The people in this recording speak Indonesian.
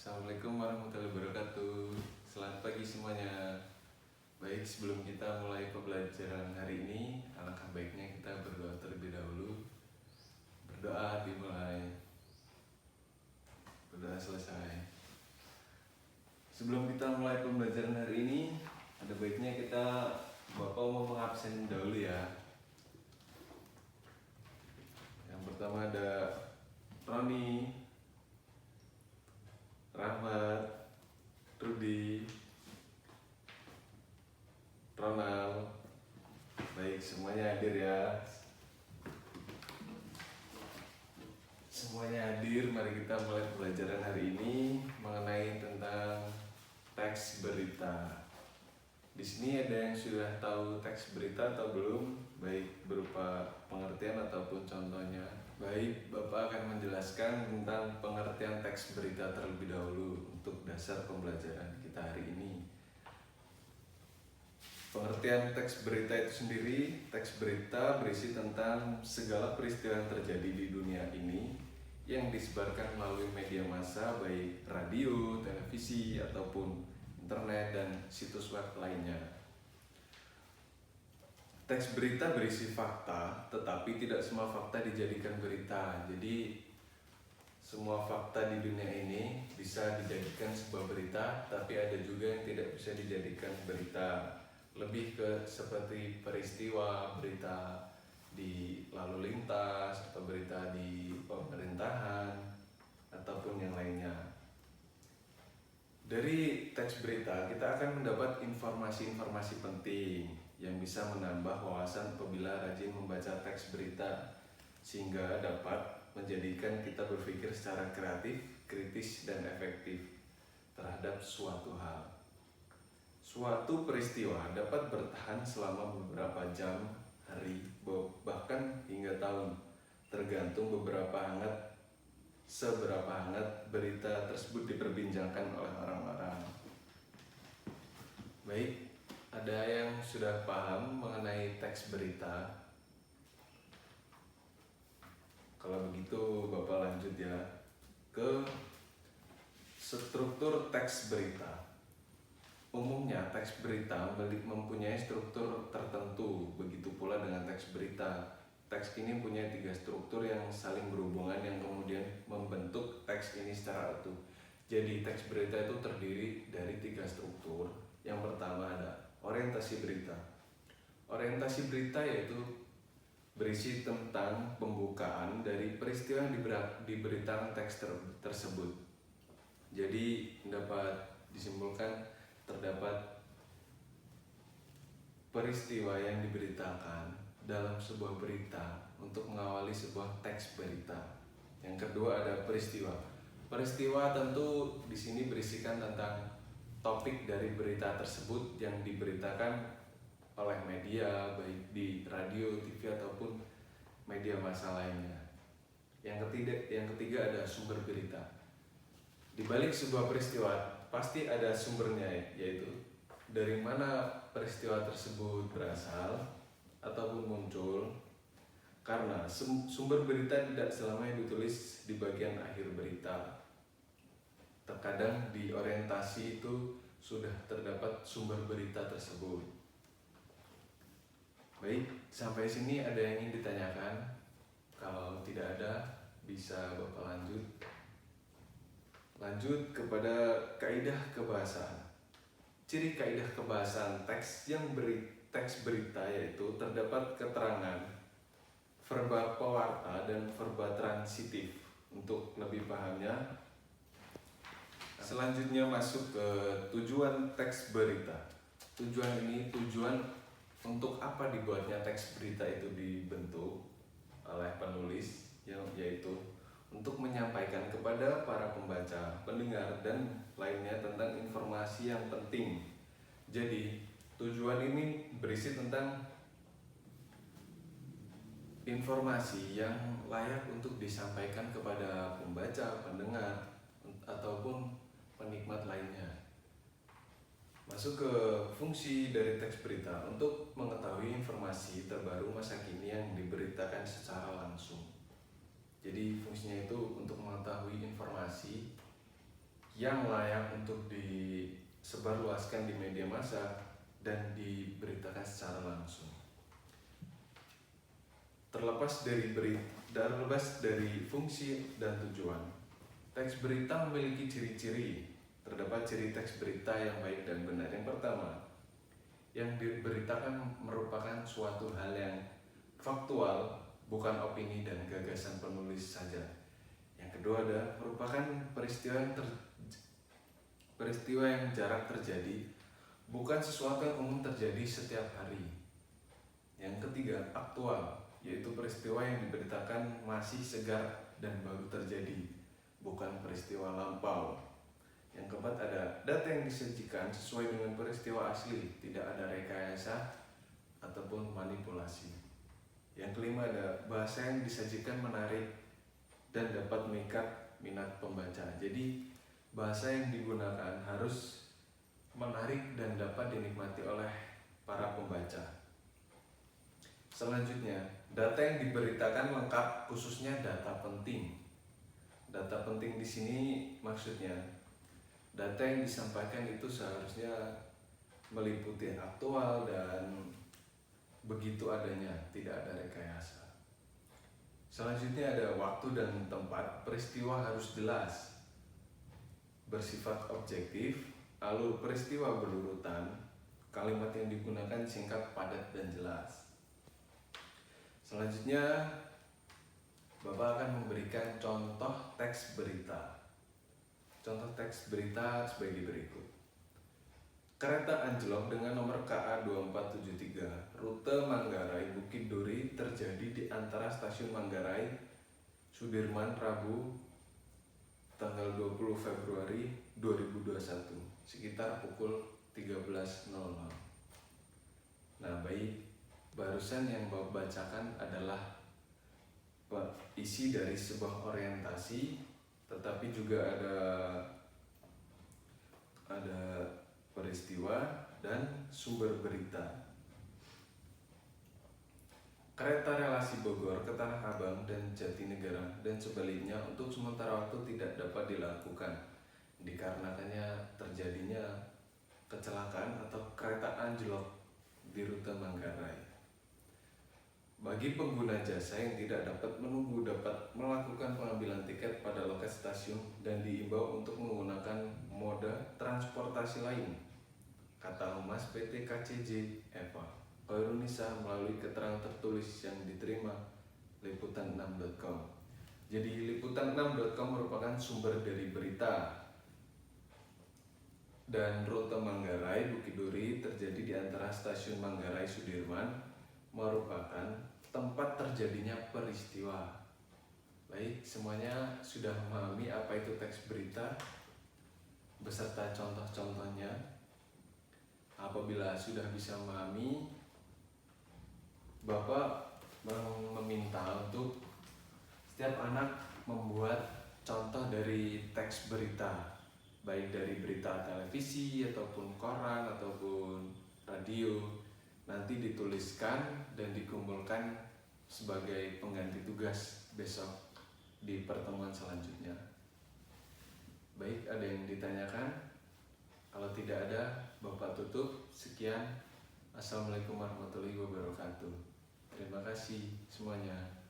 Assalamualaikum warahmatullahi wabarakatuh. Selamat pagi semuanya. Baik, sebelum kita mulai pembelajaran hari ini, alangkah baiknya kita berdoa terlebih dahulu. Berdoa dimulai, berdoa selesai. Sebelum kita mulai pembelajaran hari ini, ada baiknya kita Bapak mau mengabsen dahulu ya. Yang pertama ada Roni, Rahmat, Rudi, Ronald. Baik, semuanya hadir ya. Semuanya hadir, mari kita mulai pembelajaran hari ini mengenai tentang teks berita. Di sini ada yang sudah tahu teks berita atau belum? Baik berupa pengertian ataupun contohnya. Baik, Bapak akan menjelaskan tentang pengertian teks berita terlebih dahulu untuk dasar pembelajaran kita hari ini. Pengertian teks berita itu sendiri, teks berita berisi tentang segala peristiwa yang terjadi di dunia ini yang disebarkan melalui media massa baik radio, televisi, ataupun internet dan situs web lainnya. Teks berita berisi fakta, tetapi tidak semua fakta dijadikan berita. Jadi semua fakta di dunia ini bisa dijadikan sebuah berita, tapi ada juga yang tidak bisa dijadikan berita. Lebih ke seperti peristiwa, berita di lalu lintas, atau berita di pemerintahan, ataupun yang lainnya. Dari teks berita kita akan mendapat informasi-informasi penting yang bisa menambah wawasan apabila rajin membaca teks berita, sehingga dapat menjadikan kita berpikir secara kreatif, kritis, dan efektif terhadap suatu hal. Suatu peristiwa dapat bertahan selama beberapa jam, hari, bahkan hingga tahun, tergantung seberapa hangat berita tersebut diperbincangkan oleh orang-orang. Baik, ada yang sudah paham mengenai teks berita? Kalau begitu Bapak lanjut ya ke struktur teks berita. Umumnya teks berita mempunyai struktur tertentu, begitu pula dengan teks berita. Teks ini punya 3 struktur yang saling berhubungan yang kemudian membentuk teks ini secara utuh. Jadi teks berita itu terdiri dari 3 struktur. Yang pertama ada orientasi berita. Orientasi berita yaitu berisi tentang pembukaan dari peristiwa yang diberitakan teks tersebut. Jadi dapat disimpulkan terdapat peristiwa yang diberitakan dalam sebuah berita untuk mengawali sebuah teks berita. Yang kedua ada peristiwa. Peristiwa tentu di sini berisikan tentang topik dari berita tersebut yang diberitakan oleh media baik di radio, TV ataupun media massa lainnya. Yang ketiga ada sumber berita. Di balik sebuah peristiwa pasti ada sumbernya, yaitu dari mana peristiwa tersebut berasal ataupun muncul. Karena sumber berita tidak selamanya ditulis di bagian akhir berita. Terkadang di orientasi itu sudah terdapat sumber berita tersebut. Baik, sampai sini ada yang ingin ditanyakan? Kalau tidak ada, bisa Bapak lanjut. Lanjut kepada kaidah kebahasaan. Ciri kaidah kebahasaan teks teks berita yaitu terdapat keterangan, verba pewarta, dan verba transitif. Untuk lebih pahamnya, selanjutnya masuk ke tujuan teks berita. Tujuan untuk apa dibuatnya teks berita itu dibentuk oleh penulis, yaitu untuk menyampaikan kepada para pembaca, pendengar, dan lainnya tentang informasi yang penting. Jadi tujuan ini berisi tentang informasi yang layak untuk disampaikan kepada pembaca, pendengar, ataupun penikmat lainnya. Masuk ke fungsi dari teks berita untuk mengetahui informasi terbaru masa kini yang diberitakan secara langsung. Jadi fungsinya itu untuk mengetahui informasi yang layak untuk disebarluaskan di media massa dan diberitakan secara langsung. Terlepas dari fungsi dan tujuan, teks berita memiliki ciri-ciri. Terdapat ciri teks berita yang baik dan benar. Yang pertama, yang diberitakan merupakan suatu hal yang faktual, bukan opini dan gagasan penulis saja. Yang kedua merupakan peristiwa yang jarang terjadi, bukan sesuatu yang umum terjadi setiap hari. Yang ketiga, aktual, yaitu peristiwa yang diberitakan masih segar dan baru terjadi, bukan peristiwa lampau. Yang keempat data yang disajikan sesuai dengan peristiwa asli, tidak ada rekayasa ataupun manipulasi. Yang kelima bahasa yang disajikan menarik dan dapat mengikat minat pembaca. Jadi bahasa yang digunakan harus menarik dan dapat dinikmati oleh para pembaca. Selanjutnya, data yang diberitakan lengkap, khususnya data penting. Data penting di sini maksudnya data yang disampaikan itu seharusnya meliputi aktual dan begitu adanya, tidak ada rekayasa. Selanjutnya ada waktu dan tempat. Peristiwa harus jelas, bersifat objektif, lalu peristiwa berurutan. Kalimat yang digunakan singkat, padat, dan jelas. Selanjutnya, Bapak akan memberikan contoh teks berita. Contoh teks berita sebagai berikut. Kereta anjlok dengan nomor KA 2473, rute Manggarai Bukit Duri terjadi di antara stasiun Manggarai, Sudirman, Rabu, tanggal 20 Februari 2021, sekitar pukul 13.00. Nah, baik. Barusan yang Bapak bacakan adalah isi dari sebuah orientasi, tetapi juga ada peristiwa dan sumber berita. Kereta relasi Bogor ke Tanah Abang dan Jatinegara dan sebaliknya untuk sementara waktu tidak dapat dilakukan dikarenakannya terjadinya kecelakaan atau kereta anjlok di rute Manggarai. Bagi pengguna jasa yang tidak dapat menunggu dapat melakukan pengambilan tiket pada lokasi stasiun dan diimbau untuk menggunakan moda transportasi lain, kata Humas PT KCJ Eva Koirunisa melalui keterangan tertulis yang diterima liputan6.com. Jadi liputan6.com merupakan sumber dari berita. Dan rute Manggarai Bukit Duri terjadi di antara stasiun Manggarai Sudirman merupakan tempat terjadinya peristiwa. Baik, semuanya sudah memahami apa itu teks berita beserta contoh-contohnya. Apabila sudah bisa memahami, Bapak meminta untuk setiap anak membuat contoh dari teks berita, baik dari berita televisi ataupun koran ataupun radio. Nanti dituliskan dan dikumpulkan sebagai pengganti tugas besok di pertemuan selanjutnya. Baik, ada yang ditanyakan? Kalau tidak ada, Bapak tutup. Sekian. Assalamualaikum warahmatullahi wabarakatuh. Terima kasih semuanya.